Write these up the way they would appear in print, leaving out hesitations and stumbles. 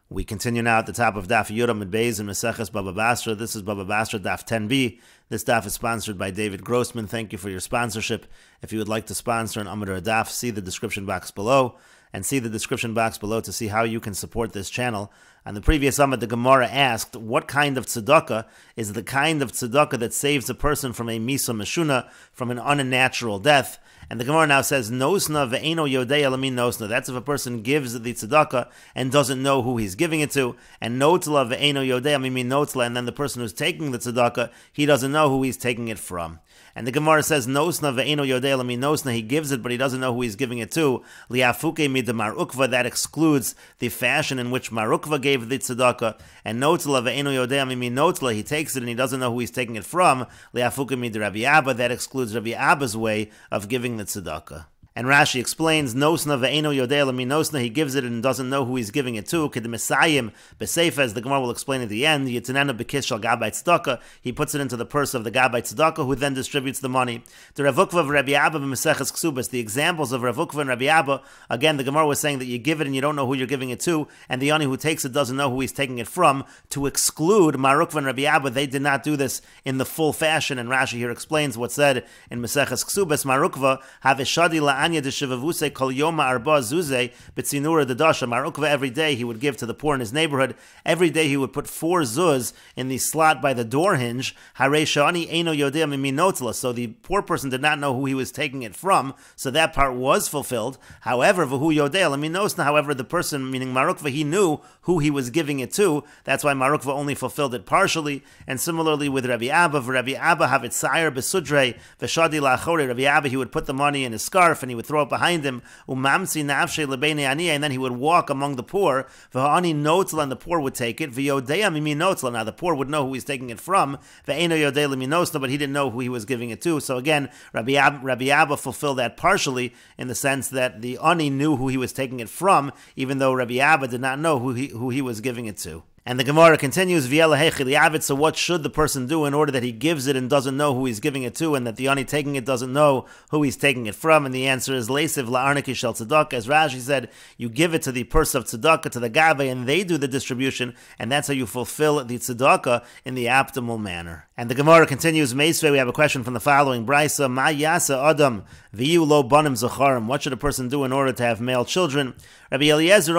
We continue now at the top of Daf Yomi Gemara in Meseches Bava Basra. This is Bava Basra Daf 10b. This daf is sponsored by David Grossman. Thank you for your sponsorship. If you would like to sponsor an Amud or a daf, see the description box below, and see the description box below to see how you can support this channel. On the previous Amud, the Gemara asked, what kind of tzedakah is the kind of tzedakah that saves a person from a misa meshuna, from an unnatural death? And the Gemara now says, Nosna ve'eno yodei alamin nosna. That's if a person gives the tzedakah and doesn't know who he's giving it to. And notla ve'eno yodei alamin notla. And then the person who's taking the tzedakah, he doesn't know who he's taking it from. And the Gemara says, Nosna ve'eno yodei alamin nosna. He gives it, but he doesn't know who he's giving it to. Liafuke mid marukva. That excludes the fashion in which marukva gave the tzedakah. And notla ve'eno yodei alamin notla. He takes it and he doesn't know who he's taking it from. Liafuke mid Rabbi Abba. That excludes Rabbi Abba's way of giving the tzedakah. And Rashi explains, Nosna ve'eno yodei alamin nosna. He gives it and doesn't know who he's giving it to. Kid Messiah b'seifa, as the Gemara will explain at the end, Yitzanena b'kis shal gabai tzedakah. He puts it into the purse of the gabai tzedakah, who then distributes the money. The Rav Ukva of Rabbi Abba b'Meseches Ksubas. The examples of Rav Ukva and Rabbi Abba. Again, the Gemara was saying that you give it and you don't know who you're giving it to, and the ani who takes it doesn't know who he's taking it from. To exclude Marukva and Rabbi Abba, they did not do this in the full fashion. And Rashi here explains what's said in Meseches Ksubas. Marukva have shadi la'anya d'shivavuse kol yoma arba zuze b'tzinura d'dasha. Marukva, every day he would give to the poor in his neighborhood. Every day he would put 4 zuz in the slot by the door hinge. Harei shani eino yodea miminotla. So the poor person did not know who he was taking it from. So that part was fulfilled. However, v'hu yodea laminosna. However, the person, meaning Marukva, he knew who he was giving it to. That's why Marukva only fulfilled it partially. And similarly with Rabbi Abba, Rabbi Abba have it sire besudre v'shadi la'achore. Rabbi Abba, he would put the money in his scarf and he would throw it behind him. Umamsi nafshe lebeinei aniyah, and then he would walk among the poor. V'ha'ani notla, and the poor would take it. V'yodea mimi notla. Now the poor would know who he's taking it from. V'eino yodea leminosna, but he didn't know who he was giving it to. So again, Rabbi Abba fulfilled that partially in the sense that the ani knew who he was taking it from, even though Rabbi Abba did not know who he was giving it to. And the Gemara continues, so what should the person do in order that he gives it and doesn't know who he's giving it to, and that the ani taking it doesn't know who he's taking it from? And the answer is, Leisiv la'arniki shel tzedakah. As Rashi said, you give it to the purse of tzedakah, to the gabe, and they do the distribution, and that's how you fulfill the tzedakah in the optimal manner. And the Gemara continues, Meisvei, we have a question from the following Brisa, Ma yasa adam v'yu lo banim zacharim. What should a person do in order to have male children? Rabbi Eliezer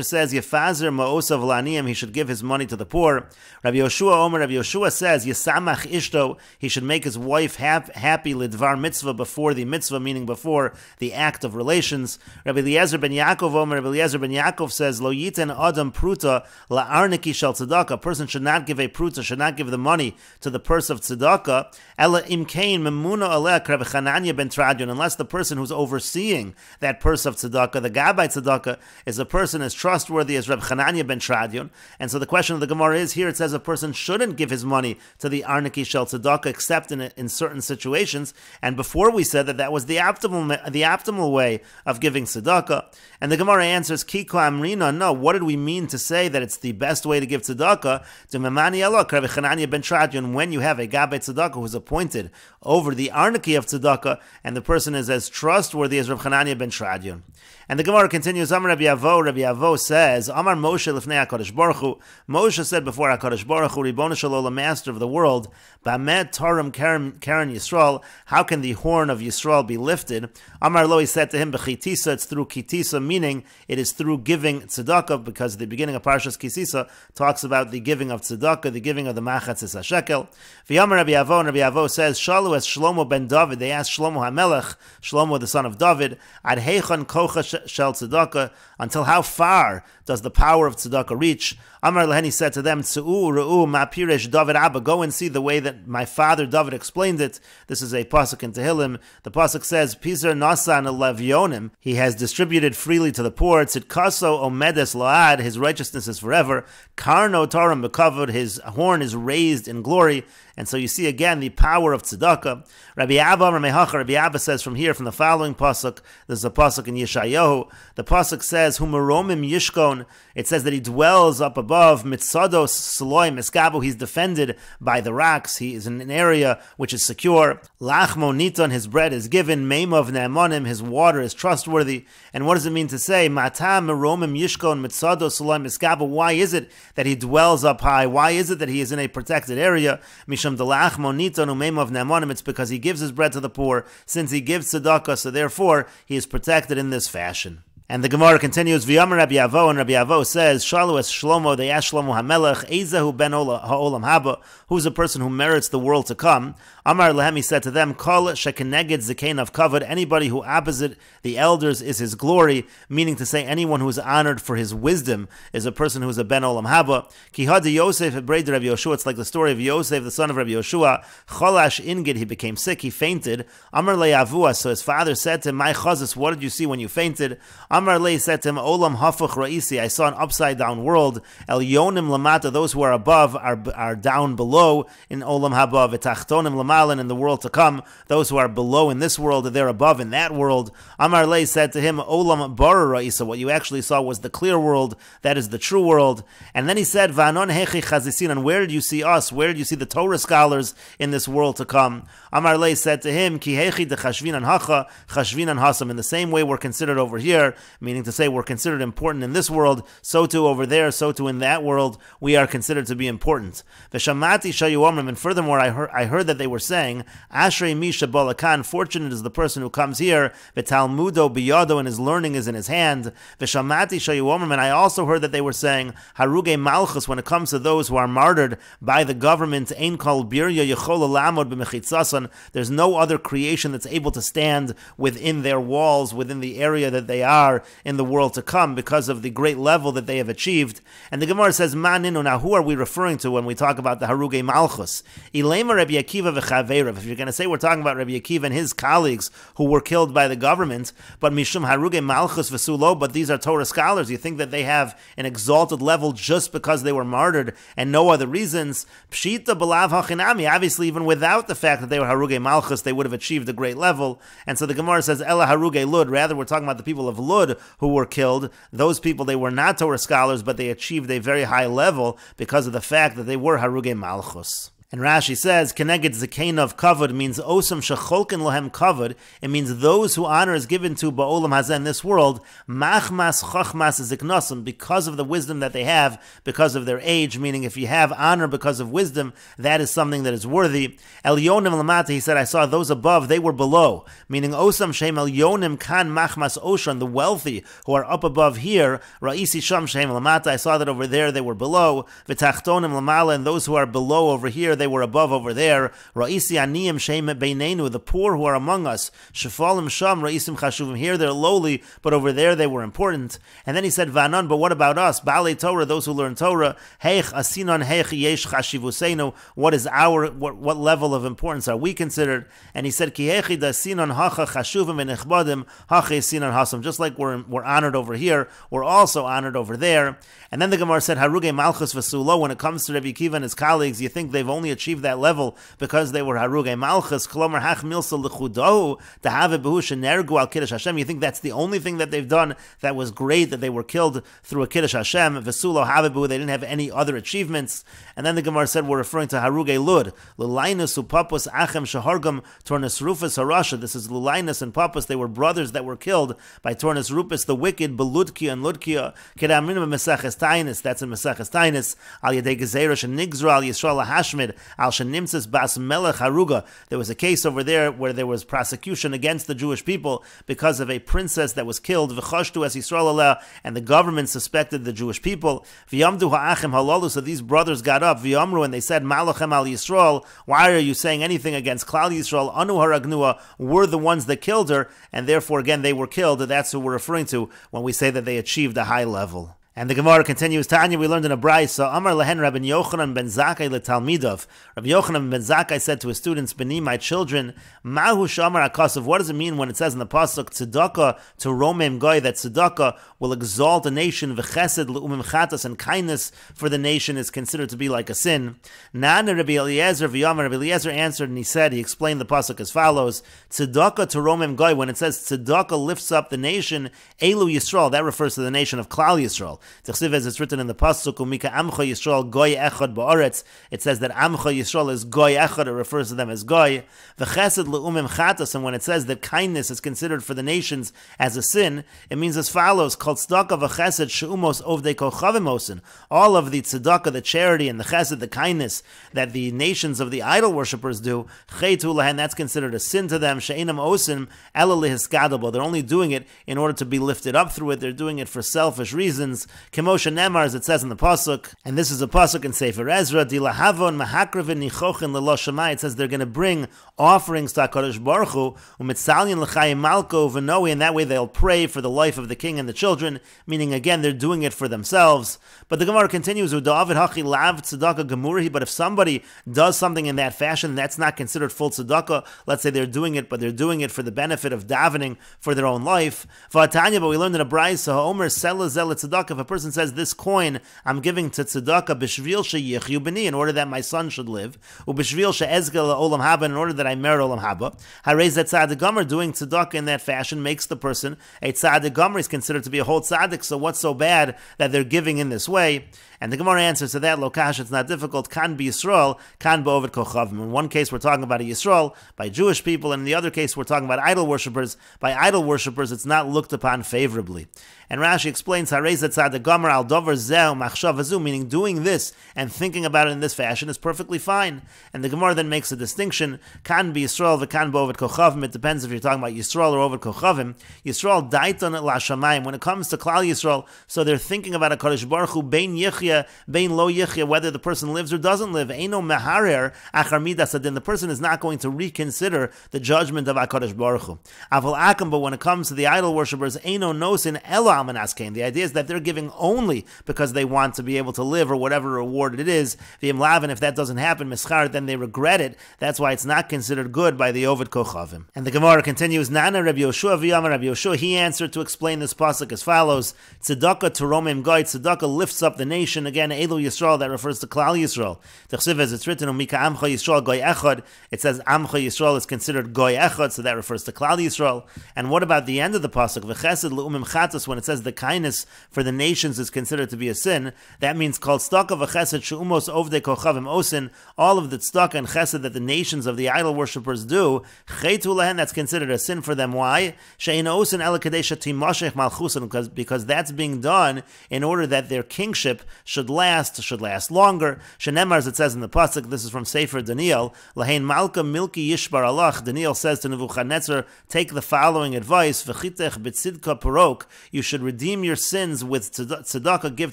says, Yefazer ma'osav la'aniyim, he should give his money to the poor. Rabbi Yoshua says, Yesamach ishto, he should make his wife happy lidvar mitzvah, before the mitzvah, meaning before the act of relations. Rabbi Eliezer ben Yaakov says, Lo yiten adam pruta la'arniki shel tzedakah. A person should not give a pruta, should not give the money to the purse of tzedakah, ela imkein memuna aleh Rabbi Chananya ben Tradion, unless the person who's overseeing that purse of tzedakah, the gabai tzedakah, is a person as trustworthy as Rabbi Chananya ben Tradion. And so the question of the Gemara is, here it says a person shouldn't give his money to the arniki shel tzedakah except in certain situations. And before we said that was the optimal way of giving tzedakah. And the Gemara answers, Kiko amrina, no, what did we mean to say that it's the best way to give tzedakah? To memani alok Rabbi Chananya ben Tradion, when you have a gabai tzedakah who's appointed over the arniki of tzedakah, and the person is as trustworthy as Rabbi Chananya ben Tradion. And the Gemara continues, Amar Rabbi Avo says, Amar Moshe lifnei HaKadosh Baruch Hu. Moshe said before HaKadosh Baruch Hu, Ribono Shel Olam, master of the world, Bamed Tarim Karen Yisrael, how can the horn of Yisrael be lifted? Amar Lo, he said to him, B'chitisa, it's through kitisa, meaning it is through giving tzedakah, because the beginning of Parshas Kisisa talks about the giving of tzedakah, the giving of the machatzis hashekel. V'yamar Rabbi Avo, and Rabbi Avo says, Shalu es Shlomo ben David, they asked Shlomo HaMelech, Shlomo the son of David, Ad heichon kocha shel tzedakah, until how far does the power of tzedakah reach? Amar lehen, he said to them, Tzu'u re'u ma piresh David Abba, go and see the way that my father David explained it. This is a pasuk in Tehillim. The pasuk says, Pizer nasan levyonim, he has distributed freely to the poor. Tzidkaso omedes lo'ad, his righteousness is forever. Karno taram bekavod, his horn is raised in glory. And so you see again the power of tzedakah. Rabbi Abba says from here, from the following pasuk, there's a pasuk in Yeshayahu. The pasuk says, "Hu meromim yishkon." It says that he dwells up above, mitzados sloi miskabu. He's defended by the rocks. He is in an area which is secure. Lachmo niton, his bread is given. Meimov ne'amonim, his water is trustworthy. And what does it mean to say, Matam meromim yishkon mitzados sloi miskabu? Why is it that he dwells up high? Why is it that he is in a protected area? Misham delachmo niton umeimov ne'amonim. It's because he gives his bread to the poor. Since he gives tzedakah, so therefore he is protected in this fashion. And the Gemara continues, V'yamar Rabbi Avo, and Rabbi Avo says, Shalu es Shlomo, they asked Shlomo HaMelech, Ezahu ben ha'olam haba, who's a person who merits the world to come? Amar lehem, he said to them, Kol shekeneged zekain of kavod, anybody who opposite the elders is his glory, meaning to say anyone who is honored for his wisdom is a person who is a ben olam haba. Ki hadi Yosef hebreid Rabbi Yoshua, it's like the story of Yosef, the son of Rabbi Yoshua, Cholash ingid, he became sick, he fainted. Amar le'avua, so his father said to him, My chazis, what did you see when you fainted? Amar le said to him, Olam hafuch ra'isi, I saw an upside down world. El yonim lamata, those who are above are down below in Olam haba. V'tachtonim lamalan, in the world to come. Those who are below in this world, they're above in that world. Amar le said to him, Olam bara ra'isa, what you actually saw was the clear world, that is the true world. And then he said, Va'anon hechi chazisin, and where did you see us? Where did you see the Torah scholars in this world to come? Amar le said to him, Ki hechi de chashvinan hacha, chashvinan hasam, in the same way we're considered over here, meaning to say we're considered important in this world, so too over there, so too in that world, we are considered to be important. V'shamati shayu omrim, and furthermore, I heard that they were saying, Ashrei misha balakan, fortunate is the person who comes here, v'talmudo biyado, and his learning is in his hand. V'shamati shayu omrim, and I also heard that they were saying, haruge malchus, when it comes to those who are martyred by the government, ein kol birya yechol lamod b'mechitzasan, there's no other creation that's able to stand within their walls, within the area that they are in the world to come, because of the great level that they have achieved. And the Gemara says, Maninu, now who are we referring to when we talk about the Haruge Malchus? Ilema Rabbi Akiva v'chaveirav. If you're going to say we're talking about Rabbi Akiva and his colleagues who were killed by the government, but Mishum Haruge Malchus v'sulo, but these are Torah scholars, you think that they have an exalted level just because they were martyred and no other reasons? Pshita b'lav hachinami, obviously even without the fact that they were Haruge Malchus, they would have achieved a great level. And so the Gemara says, Ela Haruge Lud, rather we're talking about the people of Lud who were killed. Those people, they were not Torah scholars, but they achieved a very high level because of the fact that they were Haruge Malchus. And Rashi says, Keneged Zekain of Kavod means Osam Shecholken Lohem Kavod. It means those who honor is given to Ba'olam Hazeh in this world, Machmas Chachmas Ziknosim, because of the wisdom that they have, because of their age, meaning if you have honor because of wisdom, that is something that is worthy. Elyonim Lamata, he said, I saw those above, they were below, meaning Osam Shem Elyonim Kan Machmas Oshan, the wealthy who are up above here, Ra'isi Sham Shem Lamata, I saw that over there they were below, V'tachtonim Lamala, and those who are below over here, they were above over there. Ra'isi aniyim sheim beinenu, the poor who are among us. Shefalim sham ra'isim chashuvim. Here they're lowly, but over there they were important. And then he said, Vanan, but what about us? Baalei Torah, those who learn Torah. Heich asinon heich yesh chashivusenu. What is what level of importance are we considered? And he said, Ki hechi da sinon hacha chashuvim v'nechbadim hache sinon hasam. Just like we're honored over here, we're also honored over there. And then the Gemara said, Haruge Malchus v'sulo. When it comes to Rabbi Akiva and his colleagues, you think they've only achieved that level because they were Haruge Malchus. Klomer hach milsa l'chudahu tahave behu shenergu al kiddush Hashem. You think that's the only thing that they've done that was great, that they were killed through a kiddush Hashem? V'sulo have behu. They didn't have any other achievements. And then the Gemara said we're referring to Haruge Lud. Lulainus upapus achem shehargam tornus rufus harasha. This is Lulainus and Papus. They were brothers that were killed by Tornus Rupus, the wicked, Beludkia and Ludkia. Kedamrim Meseches Tainus. That's in Meseches Tainus. Al yedei gezerah shenigzra al Yisrael hashmid al shenimtzes bas melech haruga. There was a case over there where there was prosecution against the Jewish people because of a princess that was killed. V'chashtu es Yisrael aleh, and the government suspected the Jewish people. V'yamdu ha'achem halalu. So these brothers got up. V'yamru, and they said, Malachem al Yisrael. Why are you saying anything against Klal Yisrael? Anu haragnua. Were the ones that killed her, and therefore again they were killed. That's who we're referring to when we say that they achieved a high level. And the Gemara continues, Tanya, we learned in a brayso, Amar lehen Rabbi Yochanan ben Zakkai letalmidov. Rabbi Yochanan ben Zakkai said to his students, Beni, my children, Mahu shamar akasav. What does it mean when it says in the pasuk, tzedakah to romem goy, that tzedakah will exalt a nation, v'chesed le'umim chatas, and kindness for the nation is considered to be like a sin? Nana Rabbi Eliezer v'yamar. Rabbi Eliezer answered and he explained the pasuk as follows, tzedakah to romem goy, when it says tzedakah lifts up the nation, Elu Yisrael, that refers to the nation of Klal Yisrael. As it's written in the pasuk, Umika Amcha Yisrael Goy Echad Ba'aretz. It says that Amcha Yisrael is Goy Echad. It refers to them as Goy. V'chesed le'umim chatas. And when it says that kindness is considered for the nations as a sin, it means as follows: Kol tzedakah v'chesed she'umos ovdei kochavim osin. All of the tzedakah, the charity, and the chesed, the kindness that the nations of the idol worshippers do, cheitu lahen, that's considered a sin to them. She'inam osin ela lehiskadabo. They're only doing it in order to be lifted up through it. They're doing it for selfish reasons. Moshe Nemar, as it says in the pasuk, and this is a pasuk in Sefer Ezra, Dilahavon Mahakravin Nichochin Lelo Shemai. It says they're going to bring offerings to HaKadosh Baruch Hu, Umitzalyan L'chayim Malko V'noi, and that way they'll pray for the life of the king and the children, meaning again they're doing it for themselves. But the Gemara continues, U'da'avid Hachi Lav Tzedakah Gemurihi. But if somebody does something in that fashion, that's not considered full tzedakah. Let's say they're doing it, but they're doing it for the benefit of davening for their own life. V'atanya, but we learned in a brayso, Ha'omer Sela Zel Tzedakah. If a person says, this coin I'm giving to tzedakah b'shvil sheyichyu b'ni, in order that my son should live, u'b'shvil she'ezkel olam haba, in order that I merit olam haba. Harei zet tzaddik gomer, doing tzedakah in that fashion makes the person a tzaddik gomer. Is considered to be a whole tzaddik. So what's so bad that they're giving in this way? And the Gemara answers to that, Lokash, it's not difficult. Kan be Yisrael, kan bo'ovid kochavim. In one case, we're talking about a Yisrael by Jewish people, and in the other case, we're talking about idol worshippers. By idol worshippers, it's not looked upon favorably. And Rashi explains, Harei tzaddik gomer al dover zeh machshav azu, meaning doing this and thinking about it in this fashion is perfectly fine. And the Gemara then makes a distinction, kan be Yisrael v'kan bo'ovid kochavim. It depends if you're talking about Yisrael or ovid kochavim. Yisrael daiton la shamayim. When it comes to Klal Yisrael, so they're thinking about a Kadosh Baruch Hu bein yichya, bein lo yichya, whether the person lives or doesn't live. Eino meharer achar midas adin. The person is not going to reconsider the judgment of HaKadosh Baruch Hu. Aval akam, but when it comes to the idol worshippers, eino nosin ela almanaskein. The idea is that they're giving only because they want to be able to live or whatever reward it is. V'im lavin, if that doesn't happen, mischar, then they regret it. That's why it's not considered good by the Ovid Kochavim. And the Gemara continues, Nana Rabbi Yoshua v'yamar Rabbi Yoshua, he answered to explain this pasuk as follows: Tzedakah to romim goy, tzedakah lifts up the nation. Again, Elu Yisrael, that refers to Klal Yisrael. T'chsiv, as it's written, Umika Amcha Yisrael Goy Echad. It says Amcha Yisrael is considered Goy Echad, so that refers to Klal Yisrael. And what about the end of the pasuk? V'chesed le'umim chatas, when it says the kindness for the nations is considered to be a sin, that means called tzedakah v'chesed she'umos ovdei kochavim osin. All of the tzedakah and chesed that the nations of the idol worshippers do, cheitu lahen, that's considered a sin for them. Why? She'ein osin ela kadei shetimashech malchusan, because that's being done in order that their kingship should last longer. Shenemar, as it says in the pasuk, this is from Sefer Daniel, lahein malka milki yishbar alach. Daniel says to Nebuchadnezzar, take the following advice: v'chitech b'tzidka parok, you should redeem your sins with tzedakah, give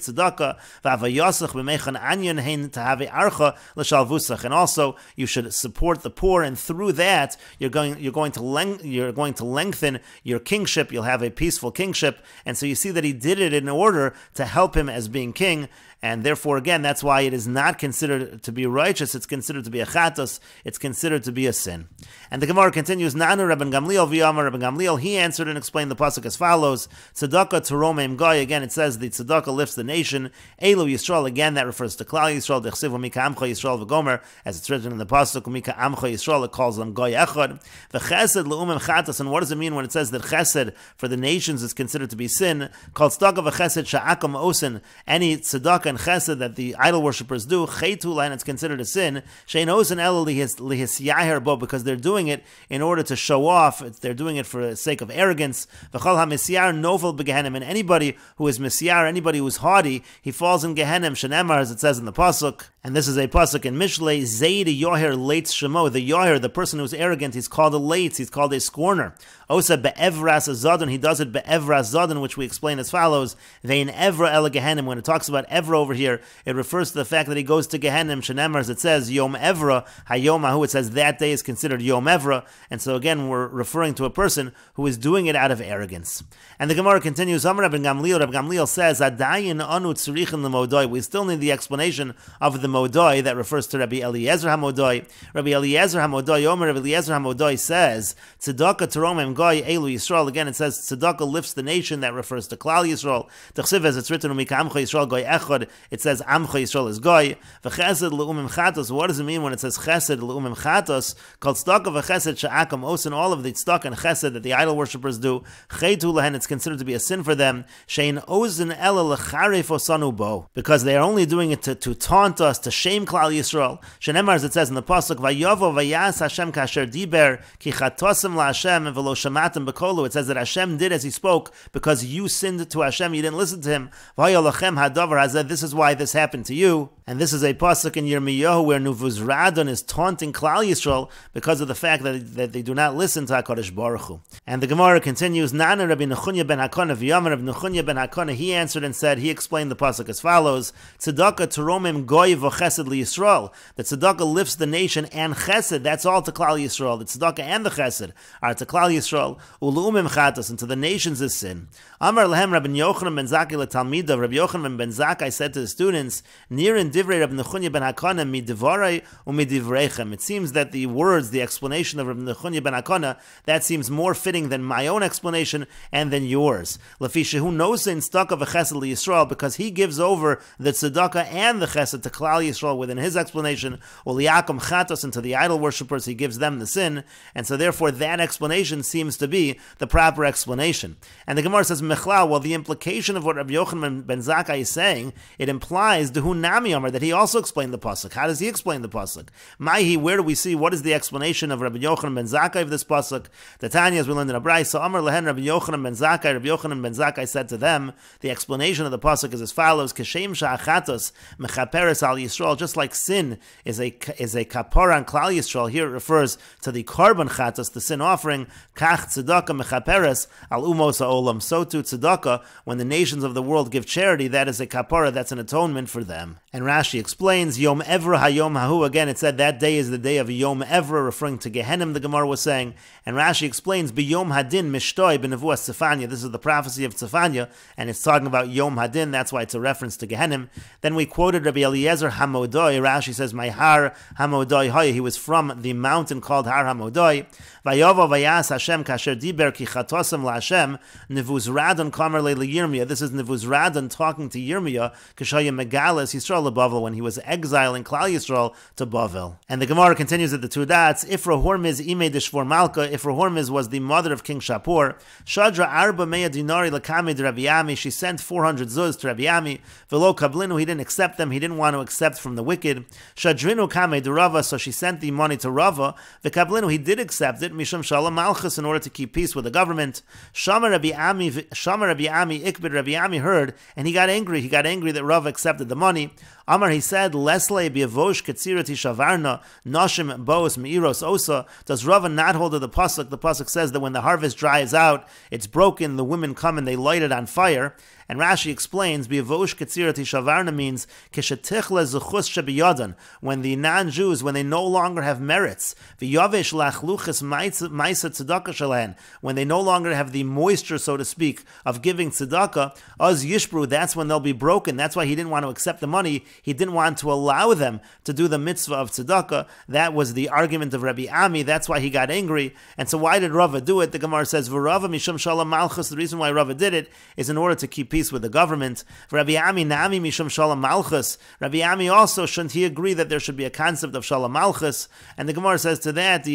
tzedakah, v'avayasach b'mechan anyon hein tahave archa l'shalvusach, and also you should support the poor, and through that you're going to lengthen your kingship. You'll have a peaceful kingship. And so you see that he did it in order to help him as being king. And therefore, again, that's why it is not considered to be righteous. It's considered to be a chatos. It's considered to be a sin. And the Gemara continues, Nanu Rabban Gamliel v'yamar Rabban Gamliel, he answered and explained the pasuk as follows: Tzedakah to romim goy. Again, it says the tzedakah lifts the nation. Elu Yisrael, again, that refers to Klal Yisrael. Dechsiv umika amcha Yisrael v'gomer, as it's written in the pasuk, umika amcha Yisrael, it calls them goy echad. V'chesed le'umim chatos. And what does it mean when it says that chesed for the nations is considered to be sin? Called tzedakah v'chesed sha'akam osin. Any tzedakah and chesed that the idol worshippers do, cheitu, and it's considered a sin. Shein osin ela lihisyaher bo, because they're doing it in order to show off. They're doing it for the sake of arrogance. V'chol hamisyar novel begehenim, and anybody who is misyar, anybody who is haughty, he falls in Gehenim. Shenemar, as it says in the pasuk. And this is a pasuk in Mishlei, Zayd Yoher Leitz Shemo. The Yoher, the person who's arrogant, he's called a Leitz, he's called a scorner. Osa be'evras zadon, he does it be'evras zadon, which we explain as follows: Vein evra el Gehenim. When it talks about evra over here, it refers to the fact that he goes to Gehenim. Shenemar, as it says, Yom evra hayom ahu. It says that day is considered Yom evra, and so again we're referring to a person who is doing it out of arrogance. And the Gemara continues. Amar Rabbi Gamliel says, Adayin anu tzrichin l'modoi. We still need the explanation of the modoi that refers to Rabbi Eliezer HaModoi. Rabbi Eliezer HaModoi, Omer Rabbi Eliezer HaModoi says, Tzedakah teromem goy elu Yisrael. Again, it says tzedakah lifts the nation. That refers to Klal Yisrael. T'chsiv, as it's written, Umika Amcha Yisrael goy echad. It says Amcha Yisrael is goy. V'chesed le'umim chatos. What does it mean when it says chesed le'umim chatos? Called tzedakah v'chesed she'akam osin. All of the tzedakah and chesed that the idol worshippers do, cheitu lehen, it's considered to be a sin for them. Shein osin ela lecharef osanu bo, because they are only doing it to taunt us, to shame Klal Yisrael. Shenemar, as it says in the pasuk, Vayavo vayas Hashem kasher diber ki chatosim laHashem v'lo shamatim b'kolu. It says that Hashem did as He spoke because you sinned to Hashem, you didn't listen to Him. Vayolachem hadavar hazeh. This is why this happened to you. And this is a pasuk in Yirmiyahu where Nuvuzradon is taunting Klal Yisrael because of the fact that they do not listen to HaKadosh Baruch Hu. And the Gemara continues, Nana Rabbi Nechunya ben Hakona v'Yamar Rabbi Nechunya ben Hakona, he answered and said, he explained the pasuk as follows: Tzedakah teromim goy v'chesed liYisrael. The tzedakah lifts the nation and chesed, that's all to Klal Yisrael. The tzedakah and the chesed are to Klal Yisrael. Ulu'umim chatos, and to the nations is sin. Amar lehem Rabbi Yochanan ben Zakkai letalmidav. Rabbi Yochanan ben Zakkai said to the students, Nirin divrei Rabbi Nechunya ben Hakona midvarei umidivreichem. It seems that the words, the explanation of Rabbi Nechunya ben Hakona, that seems more fitting than my own explanation and than yours. Lefi shehu nosein tzedakah v'chesed liYisrael, because he gives over the tzedakah and the chesed to Klal Yisrael within his explanation. Uliyakum chatos, and to the idol worshippers he gives them the sin, and so therefore that explanation seems to be the proper explanation. And the Gemara says mechlal, well, the implication of what Rabbi Yochanan ben Zakkai is saying, it implies dehu nami amar, that he also explained the pasuk. How does he explain the pasuk? Maihi, where do we see what is the explanation of Rabbi Yochanan ben Zakkai of this pasuk? The Tanya, as we learned in a brayso, so Amar lehen Rabbi Yochanan ben Zakkai. Rabbi Yochanan ben Zakkai said to them, the explanation of the pasuk is as follows: Keshem sha'achatos mechaperes al Yisrael. Just like sin is a kapara on Klal Yisrael, here it refers to the korban chatos, the sin offering. Kach tzedakah mechaperes al umos ha'olam. So too tzedakah, when the nations of the world give charity, that is a kapara, that's an atonement for them. And Rashi explains, Yom Evra Hayom Hahu. Again, it said that day is the day of Yom Evra, referring to Gehenim, the Gemara was saying. And Rashi explains, B'Yom Hadin Mishtoi B'Nevuas Tzefanya. This is the prophecy of Tzefanya, and it's talking about Yom Hadin. That's why it's a reference to Gehenim. Then we quoted Rabbi Eliezer HaModoi. Rashi says, My Har HaModoi Hoya. He was from the mountain called Har HaModoi. Vayavo vayas Hashem kasher diber ki chatosem laHashem Nevuzradon kamer leYirmiyah. This is Nevuzradon talking to Yirmiyah k'shaya megalas Yisrael leBavel, when he was exiling Klal Yisrael to Bavel. And the Gemara continues at the two dots. Ifra Hormiz ime deshvor malka. Ifra Hormiz was the mother of King Shapur. Shadra arba meya dinari lekamed Rabbi Ami. She sent 400 zuz to Rabbi Ami. Velo kablinu. He didn't accept them. He didn't want to accept from the wicked. Shadrinu kamed Rava. So she sent the money to Rava. The kablinu. He did accept it. Mishum shalom malchus, in order to keep peace with the government. Shama Rabbi Ami ikbid. Rabbi Ami heard, and he got angry. He got angry that Rava accepted the money. Amar, he said, Lesle biavosh ketzirati shavarna noshim boos meiros osa. Does Rava not hold to the pasuk? The pasuk says that when the harvest dries out, it's broken, the women come and they light it on fire. And Rashi explains, biavosh ketzirati shavarna means keshetichle zuchus shebiyadan, when the non-Jews, when they no longer have merits, v'yavesh lachluches ma'isa tzedakah shalahen, when they no longer have the moisture, so to speak, of giving tzedakah, az yishbru, that's when they'll be broken. That's why he didn't want to accept the money. He didn't want to allow them to do the mitzvah of tzedakah. That was the argument of Rabbi Ami. That's why he got angry. And so why did Rava do it? The Gemara says, V'Rava mishum shalom malchus. The reason why Rava did it is in order to keep peace with the government. Rabbi Ami nami mishum shalom malchus. Rabbi Ami also, shouldn't he agree that there should be a concept of shalom malchus? And the Gemara says to that,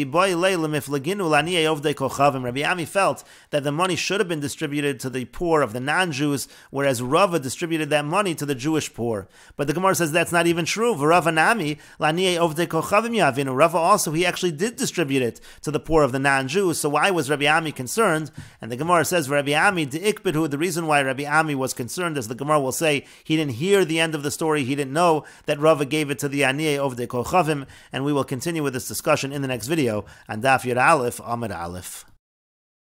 Rabbi Ami felt that the money should have been distributed to the poor of the non-Jews, whereas Rava distributed that money to the Jewish poor. But the Gemara says that's not even true. Rava also, he actually did distribute it to the poor of the non-Jews. So why was Rabbi Ami concerned? And the Gemara says, Rabbi Ami, the reason why Rabbi Ami Yerushalmi was concerned, as the Gemara will say, he didn't hear the end of the story, he didn't know that Rava gave it to the Aniyeh of the Kochavim, and we will continue with this discussion in the next video on Daf Yud Aleph Amud Aleph.